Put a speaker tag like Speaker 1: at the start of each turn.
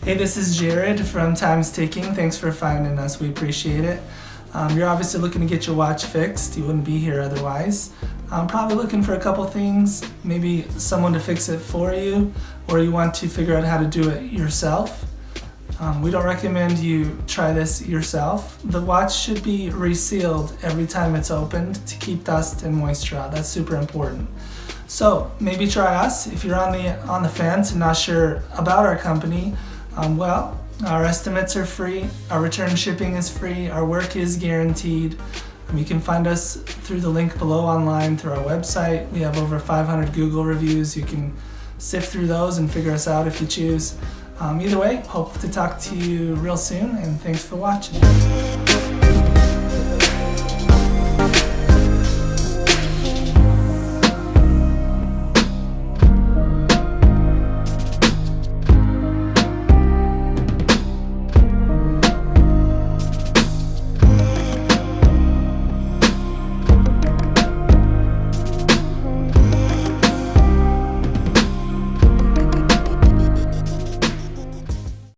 Speaker 1: Hey, this is Jared from Time's Ticking. Thanks for finding us. We appreciate it. You're obviously looking to get your watch fixed. You wouldn't be here otherwise. Probably looking for a couple things, maybe someone to fix it for you, or you want to figure out how to do it yourself. We don't recommend you try this yourself. The watch should be resealed every time it's opened to keep dust and moisture out. That's super important. So maybe try us. If you're on the fence and not sure about our company, our estimates are free, our return shipping is free, our work is guaranteed. You can find us through the link below online through our website. We have over 500 Google reviews. You can sift through those and figure us out if you choose. Either way, hope to talk to you real soon, and thanks for watching.